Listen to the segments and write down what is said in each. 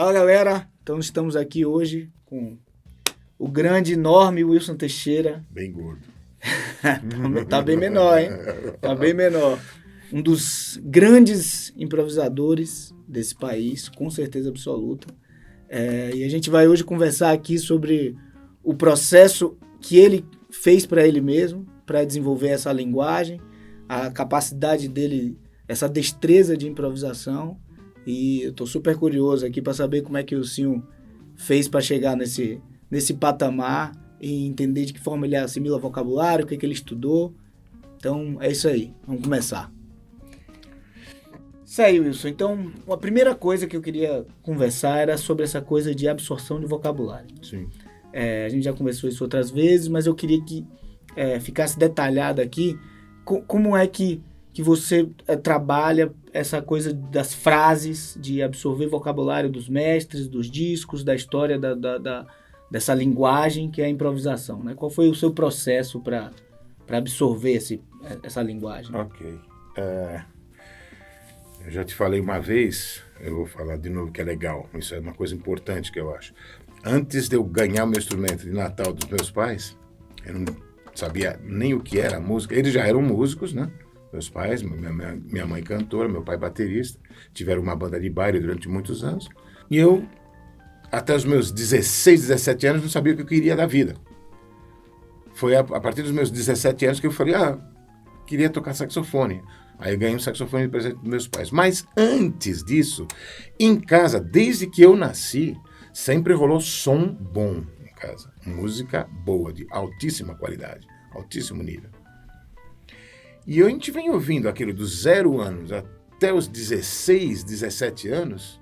Fala, galera. Então estamos aqui hoje com o grande, enorme Wilson Teixeira. Bem gordo. Tá bem menor, hein? Tá bem menor. Um dos grandes improvisadores desse país, com certeza absoluta. E a gente vai hoje conversar aqui sobre o processo que ele fez para ele mesmo, para desenvolver essa linguagem, a capacidade dele, essa destreza de improvisação. E eu tô super curioso aqui para saber como é que o Sinho fez para chegar nesse patamar e entender de que forma ele assimila vocabulário, o que ele estudou. Então, é isso aí. Vamos começar. Isso aí, Wilson. Então, a primeira coisa que eu queria conversar era sobre essa coisa de absorção de vocabulário. Sim. A gente já conversou isso outras vezes, mas eu queria que ficasse detalhado aqui como é que você trabalha essa coisa das frases, de absorver vocabulário dos mestres, dos discos, da história dessa linguagem que é a improvisação, né? Qual foi o seu processo para absorver essa linguagem? Ok. Eu já te falei uma vez, eu vou falar de novo que é legal, isso é uma coisa importante que eu acho. Antes de eu ganhar o meu instrumento de Natal dos meus pais, eu não sabia nem o que era a música. Eles já eram músicos, né? Meus pais, minha mãe cantora, meu pai baterista, tiveram uma banda de baile durante muitos anos. E eu, até os meus 16, 17 anos, não sabia o que eu queria da vida. Foi a partir dos meus 17 anos que eu falei, queria tocar saxofone. Aí eu ganhei um saxofone de presente dos meus pais. Mas antes disso, em casa, desde que eu nasci, sempre rolou som bom em casa. Música boa, de altíssima qualidade, altíssimo nível. E a gente vem ouvindo aquilo dos 0 anos até os 16, 17 anos.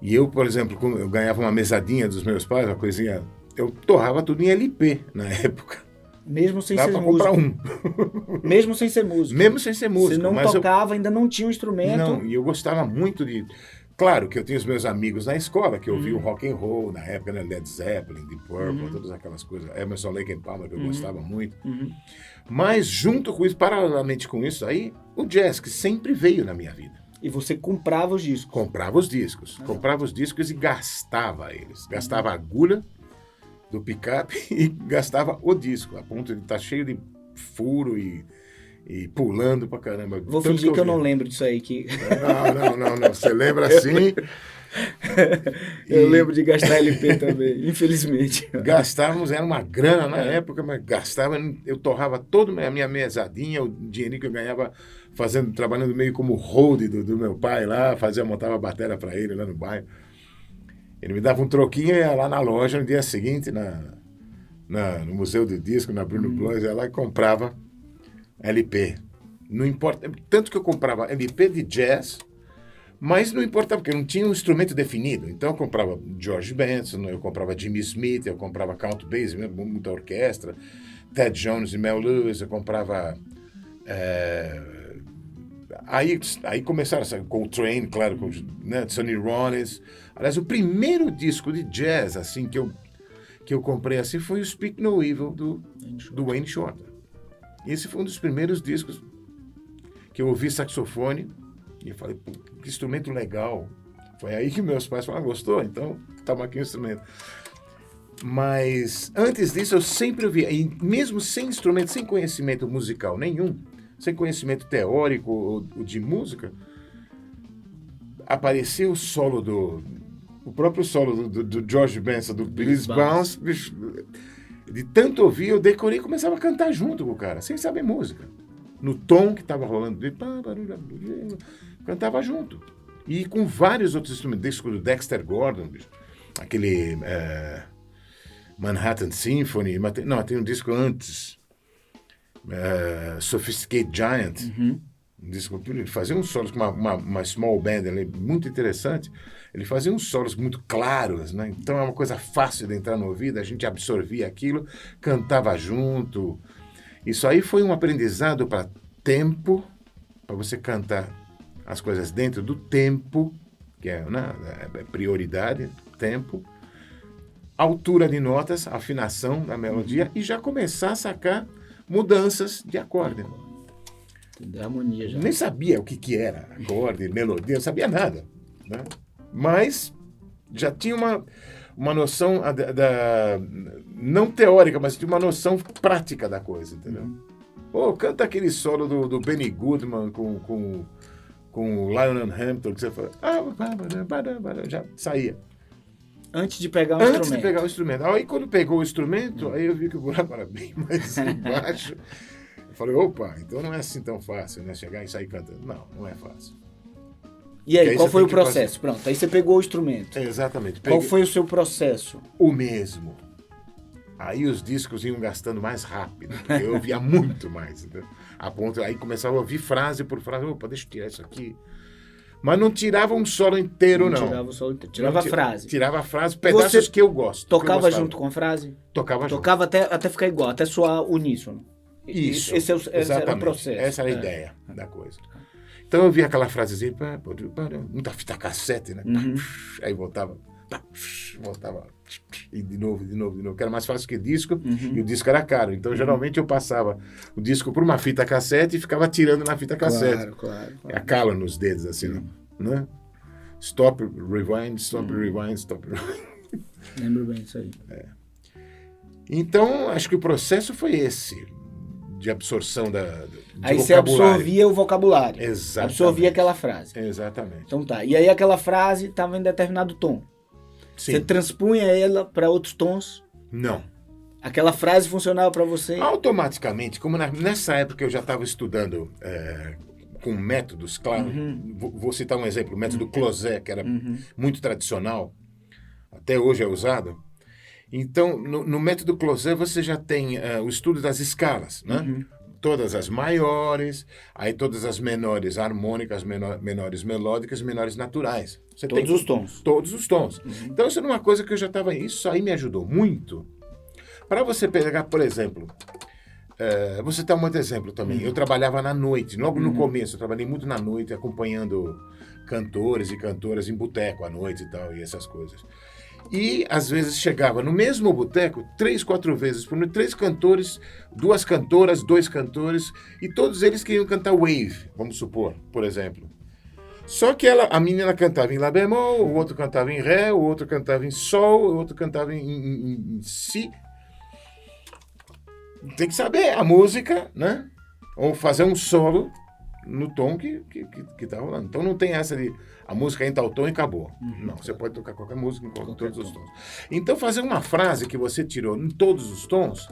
E eu, por exemplo, quando eu ganhava uma mesadinha dos meus pais, uma coisinha, eu torrava tudo em LP na época. Mesmo sem Dá ser pra músico. comprar um. Mesmo sem ser músico. Mesmo sem ser músico. Você não mas tocava, ainda não tinha um instrumento. Não, e eu gostava muito de... Claro que eu tinha os meus amigos na escola, que ouviam rock and roll, na época, né? Led Zeppelin, Deep Purple, todas aquelas coisas. Emerson, Lake and Palmer, que eu gostava muito. Mas junto com isso, paralelamente com isso aí, o jazz, que sempre veio na minha vida. E você comprava os discos. Comprava os discos. Comprava os discos e gastava eles. Gastava a agulha do picape e gastava o disco, a ponto de estar cheio de furo e pulando pra caramba. Vou fingir que eu não lembro disso aí. Não. Você lembra assim? Eu lembro de gastar LP também, infelizmente. Gastávamos, era uma grana na época, mas gastava, eu torrava toda a minha mesadinha, o dinheirinho que eu ganhava trabalhando meio como hold do meu pai lá, montava a bateria para ele lá no bairro. Ele me dava um troquinho e ia lá na loja no dia seguinte, no Museu do Disco, na Bruno Blois, ia lá e comprava LP. Não importa, tanto que eu comprava LP de jazz, mas não importava, porque não tinha um instrumento definido. Então eu comprava George Benson, eu comprava Jimmy Smith, eu comprava Count Basie, muita orquestra, Ted Jones e Mel Lewis, eu comprava... Aí começaram a sair Coltrane, claro, né, Sonny Rollins. Aliás, o primeiro disco de jazz assim, que eu comprei assim, foi o Speak No Evil do Wayne Shorter. Esse foi um dos primeiros discos que eu ouvi saxofone e eu falei, que instrumento legal. Foi aí que meus pais falaram, gostou? Então, toma aqui o instrumento. Mas antes disso eu sempre ouvia, e mesmo sem instrumento, sem conhecimento musical nenhum, sem conhecimento teórico ou de música, apareceu o próprio solo do George Benson, do Billy Bounce. De tanto ouvir, eu decorei e começava a cantar junto com o cara, sem saber música. No tom que estava rolando, cantava junto. E com vários outros instrumentos, disco do Dexter Gordon, aquele Manhattan Symphony, tem um disco antes, Sophisticated Giant, um disco, ele fazia uns solos com uma small band, ele é muito interessante. Ele fazia uns solos muito claros, né? Então é uma coisa fácil de entrar no ouvido, a gente absorvia aquilo, cantava junto. Isso aí foi um aprendizado para tempo, para você cantar as coisas dentro do tempo, que é, né, prioridade, tempo, altura de notas, afinação da melodia e já começar a sacar mudanças de acorde. De harmonia já. Nem sabia o que era acorde, melodia, não sabia nada, né? Mas já tinha uma noção não teórica, mas tinha uma noção prática da coisa, entendeu? Pô, canta aquele solo do Benny Goodman com o Lionel Hampton, que você fala... já saía. Antes de pegar o Antes instrumento. de pegar o instrumento. Aí quando pegou o instrumento, aí eu vi que o buraco era bem mais embaixo. Eu falei, opa, então não é assim tão fácil, né? Chegar e sair cantando. Não é fácil. E aí, qual você foi o tem que processo? Pronto, aí você pegou o instrumento. Exatamente. Qual foi o seu processo? O mesmo. Aí os discos iam gastando mais rápido. Eu ouvia muito mais. Entendeu? A ponto, aí começava a ouvir frase por frase. Opa, deixa eu tirar isso aqui. Mas não tirava um solo inteiro, não. Tirava o solo inteiro. Tirava a frase. Tirava a frase, pedaços que eu gosto. Tocava junto com a frase? Tocava junto. Tocava até ficar igual, até soar uníssono. Isso. Esse era o processo. Essa era a ideia da coisa. Então eu via aquela frasezinha, muita fita cassete, né? Aí voltava, e de novo, que era mais fácil que disco, e o disco era caro. Então geralmente eu passava o disco por uma fita cassete e ficava tirando na fita cassete. Claro. A cala nos dedos, assim, né? Stop, rewind, stop, rewind, stop, rewind. Lembro bem disso aí. Então, acho que o processo foi esse, de absorção de aí vocabulário. você absorvia o vocabulário. Exatamente. Absorvia aquela frase. Exatamente. Então tá. E aí aquela frase estava em determinado tom. Sim. Você transpunha ela para outros tons? Não. Aquela frase funcionava para você? Automaticamente, como nessa época eu já estava estudando com métodos, claro, vou citar um exemplo, o método Closet, que era muito tradicional, até hoje é usado. Então, no método Closet você já tem o estudo das escalas, né? Todas as maiores, aí todas as menores harmônicas, menores melódicas, menores naturais. Você todos tem os tons. Todos os tons. Então, isso era uma coisa que eu já estava... Isso aí me ajudou muito. Para você pegar, por exemplo... você dá um outro exemplo também. Eu trabalhava na noite. Logo no começo, eu trabalhei muito na noite, acompanhando cantores e cantoras em boteco à noite e tal, e essas coisas. E, às vezes, chegava no mesmo boteco, 3, 4 vezes por noite, 3 cantores, 2 cantoras, 2 cantores, e todos eles queriam cantar Wave, vamos supor, por exemplo. Só que a menina cantava em Lá bemol, o outro cantava em Ré, o outro cantava em Sol, o outro cantava em Si. Tem que saber a música, né? Ou fazer um solo no tom que tá rolando. Então não tem essa de a música em tal tom e acabou. Não, você pode tocar qualquer música em todos os tons. Então fazer uma frase que você tirou em todos os tons,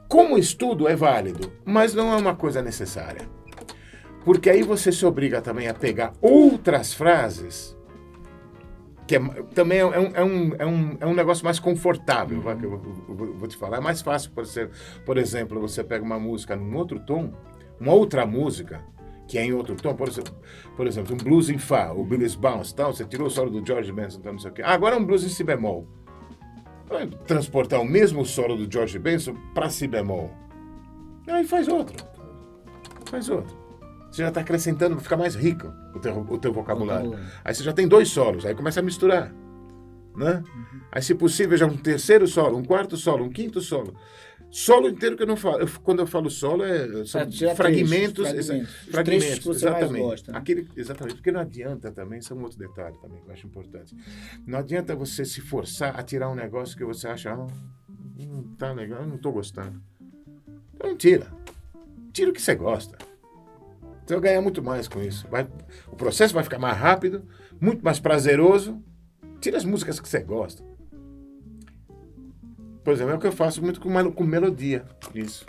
como estudo é válido, mas não é uma coisa necessária. Porque aí você se obriga também a pegar outras frases, que também é um negócio mais confortável, que eu vou te falar. É mais fácil, por exemplo, você pega uma música num outro tom, uma outra música, que é em outro tom, por exemplo, um blues em Fá, o Blues Bounce, tal, você tirou o solo do George Benson, então não sei o quê. Agora é um blues em Si bemol. Vai transportar o mesmo solo do George Benson para Si bemol. Aí faz outro. Você já está acrescentando, vai ficar mais rico o teu vocabulário. Aí você já tem 2 solos, aí começa a misturar. Né? Aí, se possível, já um terceiro solo, um quarto solo, um quinto solo. Solo inteiro que eu não falo. Quando eu falo solo, são fragmentos. Fragmentos, que você exatamente. mais gosta, né? Exatamente, porque não adianta também, isso é um outro detalhe também que eu acho importante. Não adianta você se forçar a tirar um negócio que você acha, não tá legal, eu não estou gostando. Então não tira. Tira o que você gosta. Você vai ganhar muito mais com isso. O processo vai ficar mais rápido, muito mais prazeroso. Tira as músicas que você gosta. Por exemplo, é o que eu faço muito com melodia. Isso.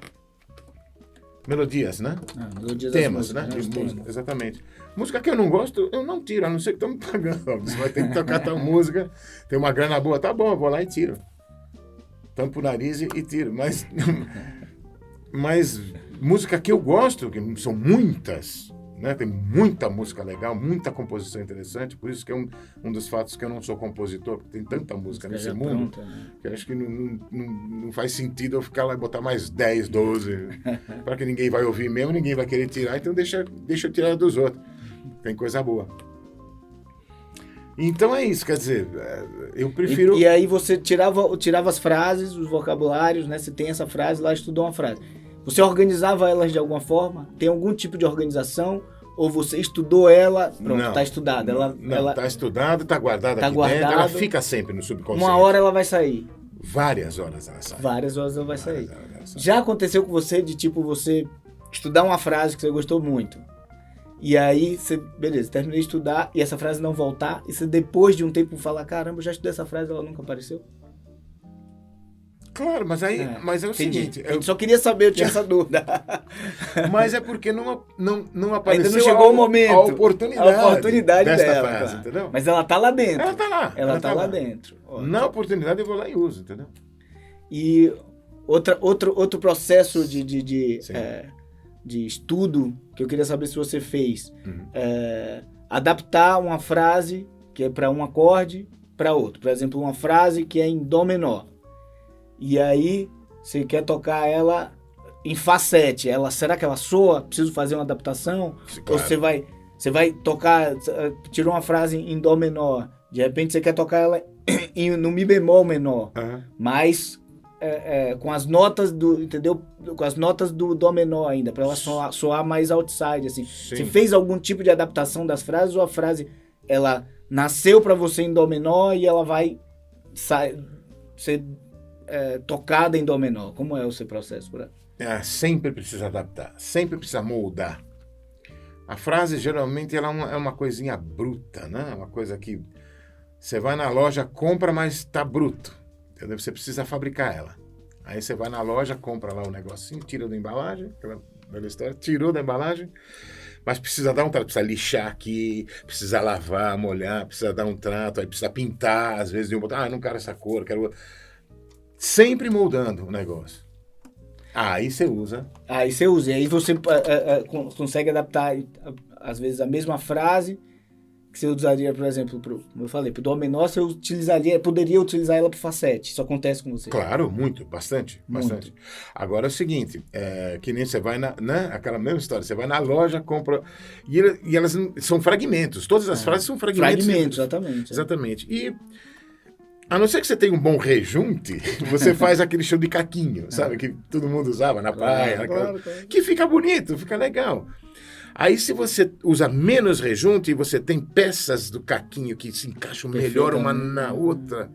Melodias, né? Melodias temas, das músicas, né? De música, temas. exatamente. Música que eu não gosto, eu não tiro, a não ser que estão me pagando. Você vai ter que tocar tal música, tem uma grana boa, tá bom, eu vou lá e tiro. Tampo o nariz e tiro. Mas música que eu gosto, que são muitas, né? Tem muita música legal, muita composição interessante, por isso que é um dos fatos que eu não sou compositor, porque tem tanta música nesse mundo, pronta, né? que eu acho que não faz sentido eu ficar lá e botar mais 10, 12, para que ninguém vai ouvir mesmo, ninguém vai querer tirar, então deixa eu tirar dos outros. Tem coisa boa. Então é isso, quer dizer, eu prefiro... E aí você tirava as frases, os vocabulários, né? Você tem essa frase, lá estudou uma frase. Você organizava elas de alguma forma? Tem algum tipo de organização? ou você estudou ela, pronto, Não, tá estudada. Ela tá estudado, tá guardado tá aqui dentro, ela guardado. fica sempre no subconsciente. Uma hora ela vai sair. Várias horas ela sai. Várias horas ela vai sair. Várias horas ela sai. Já aconteceu com você de tipo você estudar uma frase que você gostou muito. E aí você, beleza, terminei de estudar e essa frase não voltar, e você depois de um tempo falar, caramba, eu já estudei essa frase, ela nunca apareceu? Claro, mas é o Entendi. seguinte... Eu só queria saber, eu tinha essa dúvida. Mas é porque não apareceu Ainda não chegou o momento. a oportunidade dessa dela, frase, claro. Entendeu? Mas ela tá lá dentro. Ela tá lá. Ela tá lá dentro. Ótimo. Na oportunidade eu vou lá e uso, entendeu? E outro processo de estudo que eu queria saber se você fez. Adaptar uma frase que é para um acorde para outro. Por exemplo, uma frase que é em Dó menor. E aí você quer tocar ela em Fá 7. Será que ela soa? Preciso fazer uma adaptação? Claro. Ou você vai tocar, tirou uma frase em Dó menor. De repente você quer tocar ela no Mi bemol menor. Mas com as notas do, entendeu? Com as notas do Dó menor ainda, para ela soar mais outside, assim. Sim. Você fez algum tipo de adaptação das frases ou a frase, ela nasceu para você em Dó menor e ela vai ser tocada em Dó menor? Como é o seu processo? Sempre precisa adaptar, sempre precisa moldar. A frase, geralmente, ela é uma coisinha bruta, né? Uma coisa que você vai na loja, compra, mas tá bruto. Entendeu? Você precisa fabricar ela. Aí você vai na loja, compra lá o negocinho, tira da embalagem, aquela velha história, tirou da embalagem, mas precisa dar um trato, precisa lixar aqui, precisa lavar, molhar, precisa dar um trato, aí precisa pintar, às vezes, eu não quero essa cor, quero... Sempre moldando o negócio. Aí você usa. E aí você consegue adaptar, às vezes, a mesma frase que você usaria, por exemplo, como eu falei, pro Dó menor, você poderia utilizar ela pro Fá 7. Isso acontece com você? Claro, bastante. Agora é o seguinte, que nem você vai aquela mesma história, você vai na loja, compra, e elas são fragmentos, todas as frases são fragmentos. Fragmentos, exatamente. Exatamente. E a não ser que você tenha um bom rejunte, você faz aquele show de caquinho, sabe? Que todo mundo usava na praia. Claro. Que fica bonito, fica legal. Aí se você usa menos rejunte e você tem peças do caquinho que se encaixam melhor uma na outra,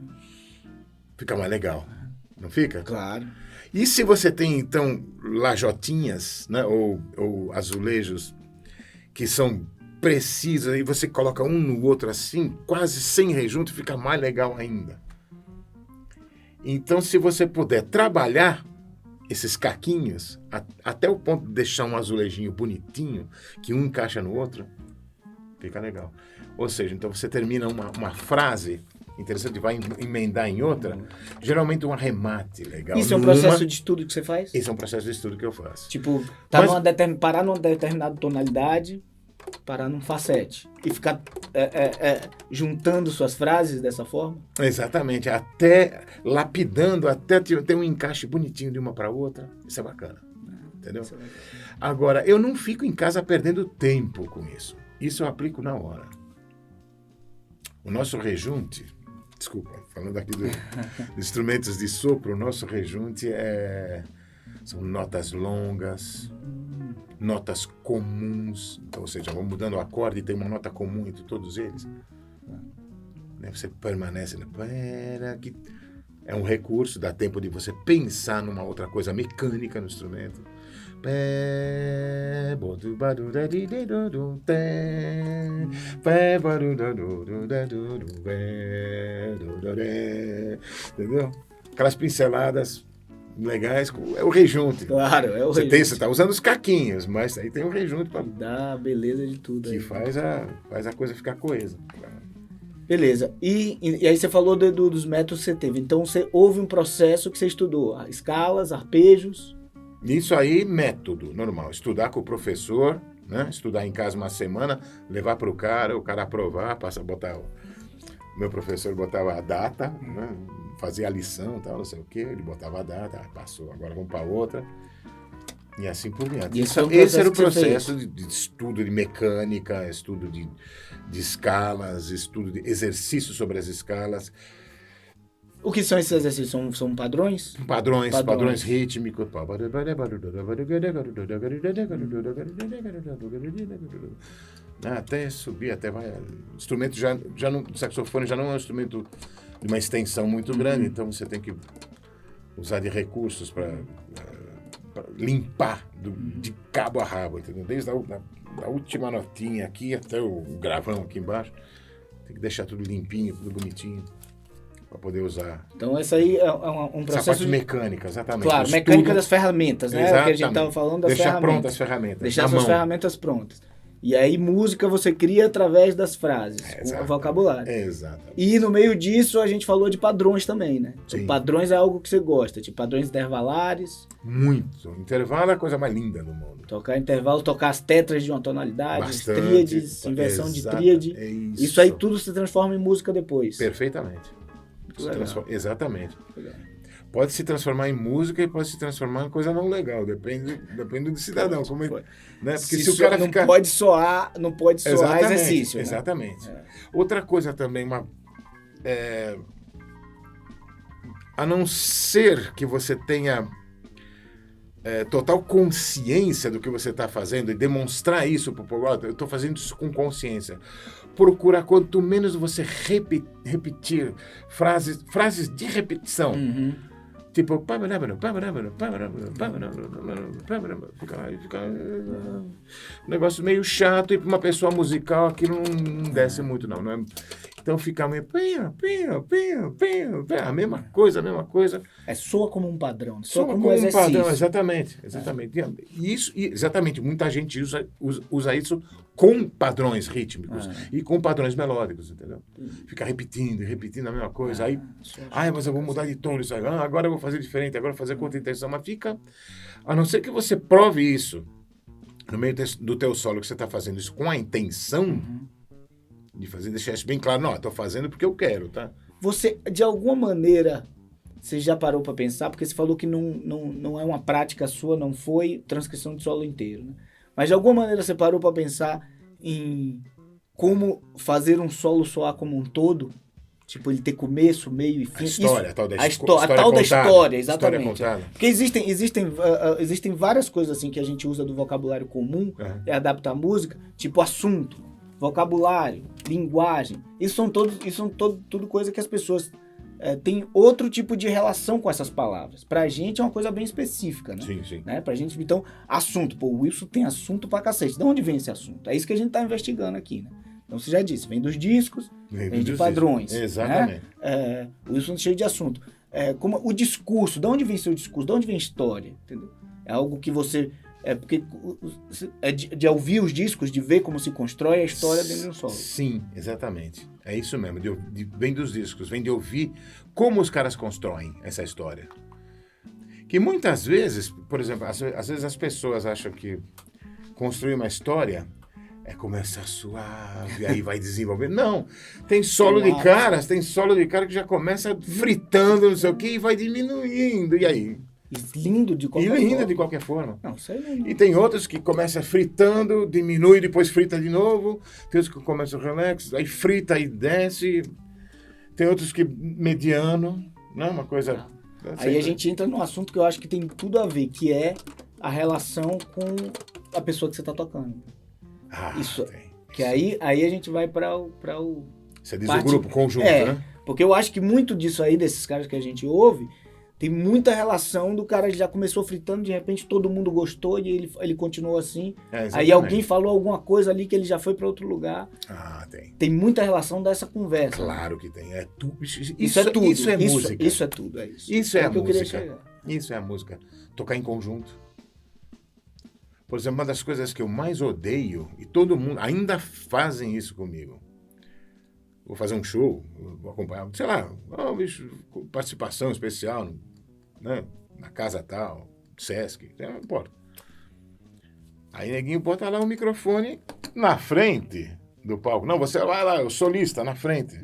fica mais legal. Não fica? Claro. E se você tem, então, lajotinhas, né? Ou azulejos que são precisos, e você coloca um no outro assim, quase sem rejunte, fica mais legal ainda. Então, se você puder trabalhar esses caquinhos até o ponto de deixar um azulejinho bonitinho, que um encaixa no outro, fica legal. Ou seja, então você termina uma frase interessante, vai emendar em outra, geralmente um arremate legal. Isso é um processo de estudo que você faz? Esse é um processo de estudo que eu faço. Tipo, parar numa determinada tonalidade, parar num Fá 7 e ficar juntando suas frases dessa forma? Exatamente, até lapidando, até ter um encaixe bonitinho de uma para outra. Isso é bacana, entendeu? Agora, eu não fico em casa perdendo tempo com isso. Isso eu aplico na hora. O nosso rejunte, desculpa, falando aqui dos instrumentos de sopro, o nosso rejunte são notas longas, notas comuns, então, ou seja, vamos mudando o acorde e tem uma nota comum entre todos eles. Você permanece, que é um recurso, dá tempo de você pensar numa outra coisa mecânica no instrumento. Entendeu? Aquelas pinceladas legais, é o rejunte. Claro, é o rejunte. Você está usando os caquinhos, mas aí tem o rejunte para dar a beleza de tudo. Que aí. faz a coisa ficar coesa. Beleza. E aí você falou dos métodos que você teve. Então houve um processo que você estudou. Escalas, arpejos. Isso aí, método normal. Estudar com o professor, né? Estudar em casa uma semana, levar para o cara aprovar, o meu professor botava a data, né? Fazia a lição, tal, não sei o quê, ele botava a data, passou, agora vamos para outra, e assim por diante. Esse era o processo de estudo de mecânica, estudo de escalas, estudo de exercício sobre as escalas. O que são esses exercícios? São padrões? Padrões rítmicos. Até subir, até vai. O instrumento já não, o saxofone já não é um instrumento de uma extensão muito grande, então você tem que usar de recursos para limpar de cabo a rabo, entendeu? Desde a última notinha aqui até o gravão aqui embaixo, tem que deixar tudo limpinho, tudo bonitinho, para poder usar. Então, essa aí é um processo... Essa parte mecânica, exatamente. Claro, mecânica das ferramentas, né? Exatamente. O que a gente estava falando das Deixar ferramentas. prontas as ferramentas. Deixar suas ferramentas prontas. E aí, música você cria através das frases, com o vocabulário. Exatamente. E no meio disso, a gente falou de padrões também, né? Sim. Padrões é algo que você gosta, tipo padrões intervalares. Muito. Intervalo é a coisa mais linda do mundo. Tocar intervalo, tocar as tetras de uma tonalidade, Bastante. tríades, inversão de tríade. É isso aí tudo se transforma em música depois. Perfeitamente. Exatamente. Legal. Pode se transformar em música e pode se transformar em coisa não legal. Depende do cidadão. Como né? Porque se o cara não ficar... pode soar exercício. Né? Exatamente. Outra coisa também, a não ser que você tenha total consciência do que você está fazendo e demonstrar isso para o povo, eu estou fazendo isso com consciência. Procurar quanto menos você repetir frases de repetição. Tipo, fica um negócio meio chato, e para uma pessoa musical aquilo não desce muito, não é? Então fica meio a mesma coisa. Soa como um padrão, soa como um exercício. Padrão, exatamente. Exatamente, muita gente usa isso com padrões rítmicos e com padrões melódicos, entendeu? Fica repetindo a mesma coisa. Mas eu vou mudar de tom isso aí. Agora eu vou fazer diferente, agora eu vou fazer com outra intenção. Mas fica... A não ser que você prove isso no meio do teu solo, que você está fazendo isso com a intenção de fazer, deixar isso bem claro. Não, eu estou fazendo porque eu quero, tá? Você, de alguma maneira, você já parou para pensar? Porque você falou que não é uma prática sua, não foi transcrição de solo inteiro, né? Mas de alguma maneira você parou para pensar em como fazer um solo soar como um todo? Tipo, ele ter começo, meio e fim. A tal da história, exatamente. História porque existem várias coisas assim que a gente usa do vocabulário comum e adapta a música, tipo assunto, vocabulário, linguagem. Isso são tudo coisa que as pessoas têm outro tipo de relação com essas palavras. Pra gente é uma coisa bem específica, né? Sim. Né? Pra gente, então, assunto. Pô, o Wilson tem assunto pra cacete. De onde vem esse assunto? É isso que a gente tá investigando aqui, né? Então, você já disse, vem dos discos, vem de padrões. Exatamente. Né? O Wilson cheio de assunto. Como o discurso, de onde vem seu discurso? De onde vem história? Entendeu? É algo que você... porque de ouvir os discos, de ver como se constrói a história dentro de um solo. Sim, exatamente. É isso mesmo. Vem dos discos, vem de ouvir como os caras constroem essa história. Que muitas vezes, por exemplo, às vezes as pessoas acham que construir uma história começar suave, aí vai desenvolvendo. Não, tem solo de cara que já começa fritando, não sei o que, e vai diminuindo. E aí? Lindo de qualquer forma. Não, isso aí não... E tem outros que começam fritando, diminui, depois frita de novo. Tem outros que começam relax, aí frita e desce. Tem outros que mediano, não, uma coisa... Aí a gente entra num assunto que eu acho que tem tudo a ver, que é a relação com a pessoa que você está tocando. Isso. Tem. Que aí a gente vai para o... Você diz o grupo, conjunto, né? Porque eu acho que muito disso aí, desses caras que a gente ouve... Tem muita relação do cara que já começou fritando, de repente todo mundo gostou e ele continuou assim. Aí alguém falou alguma coisa ali que ele já foi para outro lugar. Tem. Tem muita relação dessa conversa. Claro que tem. Isso é tudo. Isso é música. Isso é tudo, é isso. Isso é a música. Isso é a música. Tocar em conjunto. Por exemplo, uma das coisas que eu mais odeio, e todo mundo ainda fazem isso comigo. Vou fazer um show, vou acompanhar, sei lá, participação especial, né? Na casa tal, Sesc, não importa. Aí neguinho bota lá o microfone na frente do palco. Não, você vai lá, o solista na frente.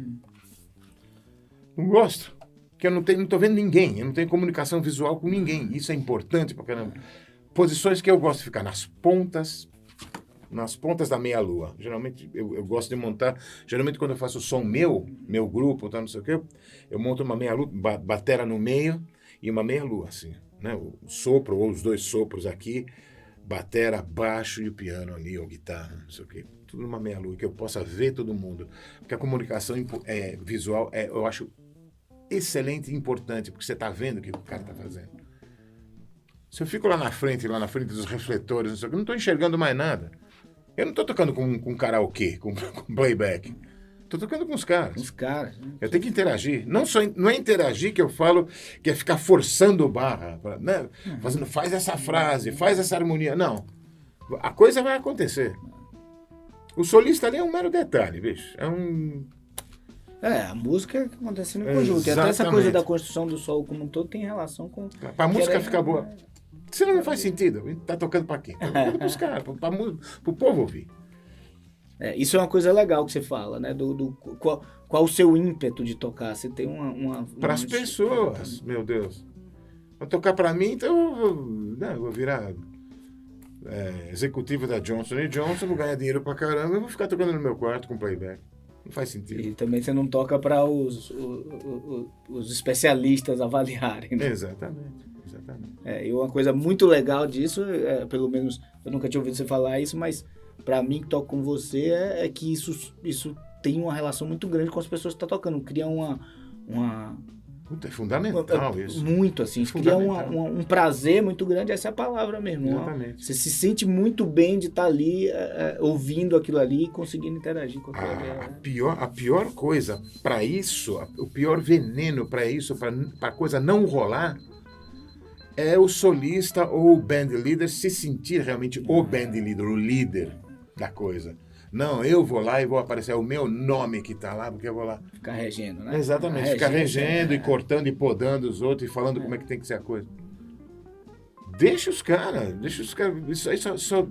Não gosto, porque eu não tô vendo ninguém, eu não tenho comunicação visual com ninguém. Isso é importante pra caramba. Posições que eu gosto de ficar nas pontas, nas pontas da meia-lua. Geralmente, eu gosto de montar... Geralmente, quando eu faço o som meu grupo, tá, não sei o quê, eu monto uma meia-lua, batera no meio e uma meia-lua, assim. Né? O sopro, ou os dois sopros aqui, batera, baixo e o piano ali, ou guitarra, não sei o quê. Tudo numa meia-lua, que eu possa ver todo mundo. Porque a comunicação visual, eu acho excelente e importante, porque você está vendo o que o cara está fazendo. Se eu fico lá na frente dos refletores, não sei o quê, eu não estou enxergando mais nada. Eu não estou tocando com karaokê, com playback. Estou tocando com os caras. Os caras. Eu tenho que interagir. Não é interagir que eu falo, que é ficar forçando barra. Né? Fazendo, faz essa frase, faz essa harmonia. Não. A coisa vai acontecer. O solista ali é um mero detalhe, bicho. A música é que acontece no conjunto. Exatamente. E até essa coisa da construção do solo como um todo tem relação com... Para a música ficar boa. Senão não faz sentido. Tá tocando para quem? Tá tocando para os caras, para o povo ouvir. Isso é uma coisa legal que você fala, né? Qual o seu ímpeto de tocar? Você tem uma para as pessoas, meu Deus. Vou tocar para mim, então eu vou virar executivo da Johnson & Johnson, vou ganhar dinheiro pra caramba, eu vou ficar tocando no meu quarto com playback. Não faz sentido. E também você não toca para os especialistas avaliarem, né? Exatamente. E uma coisa muito legal disso, pelo menos eu nunca tinha ouvido você falar isso, mas para mim que toco com você é que isso tem uma relação muito grande com as pessoas que estão tocando. Cria uma Puta, é fundamental isso. Muito, assim. Cria um prazer muito grande, essa é a palavra mesmo. Exatamente. Você se sente muito bem de estar ali, ouvindo aquilo ali e conseguindo interagir com aquilo ali. A pior coisa para isso, o pior veneno para isso, para a coisa não rolar, é o solista ou o band leader se sentir realmente o band leader, o líder da coisa. Não, eu vou lá e vou aparecer, é o meu nome que tá lá, porque eu vou lá. Ficar regendo, né? Exatamente, ficar regendo e cortando e podando os outros e falando como é que tem que ser a coisa. Deixa os caras, isso aí só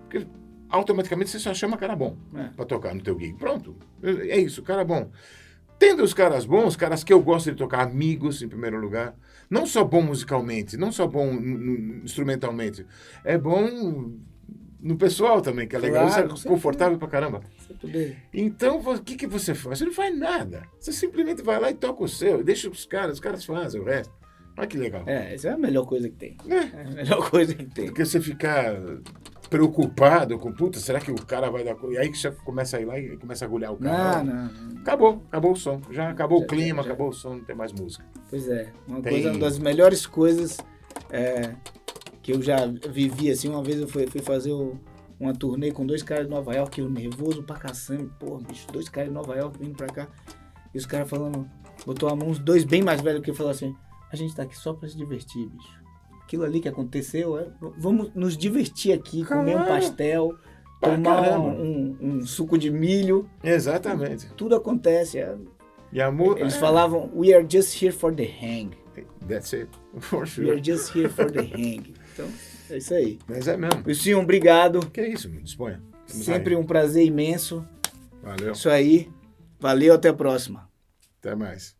porque automaticamente você só chama cara bom pra tocar no teu gig. Pronto, é isso, cara bom. Tendo os caras bons, caras que eu gosto de tocar, amigos em primeiro lugar, não só bom musicalmente, não só bom instrumentalmente, é bom no pessoal também, que é legal, claro, isso é confortável pra caramba. Bem. Então, o que você faz? Você não faz nada. Você simplesmente vai lá e toca o seu, deixa os caras fazem o resto. Olha que legal. Essa é a melhor coisa que tem. É a melhor coisa que tem. Porque você ficar preocupado com, puta, será que o cara vai dar... E aí que você começa a ir lá e começa a agulhar o cara. Não. Acabou o som. Já acabou o clima, acabou o som, não tem mais música. Pois é. Uma das melhores coisas que eu já vivi, assim, uma vez eu fui fazer uma turnê com 2 caras de Nova York, eu nervoso pra caçamba, porra, bicho, 2 caras de Nova York vindo pra cá, e os caras falando, botou a mão, uns 2 bem mais velhos que eu, falaram assim, a gente tá aqui só pra se divertir, bicho. Aquilo ali que aconteceu, vamos nos divertir aqui, comer um pastel, tomar um suco de milho. Exatamente. Tudo acontece. E amor, eles falavam, we are just here for the hang. That's it, for sure. We are just here for the hang. Então, é isso aí. Mas é mesmo. Wilson, obrigado. Que é isso, me disponha. Sempre um prazer imenso. Valeu. Isso aí. Valeu, até a próxima. Até mais.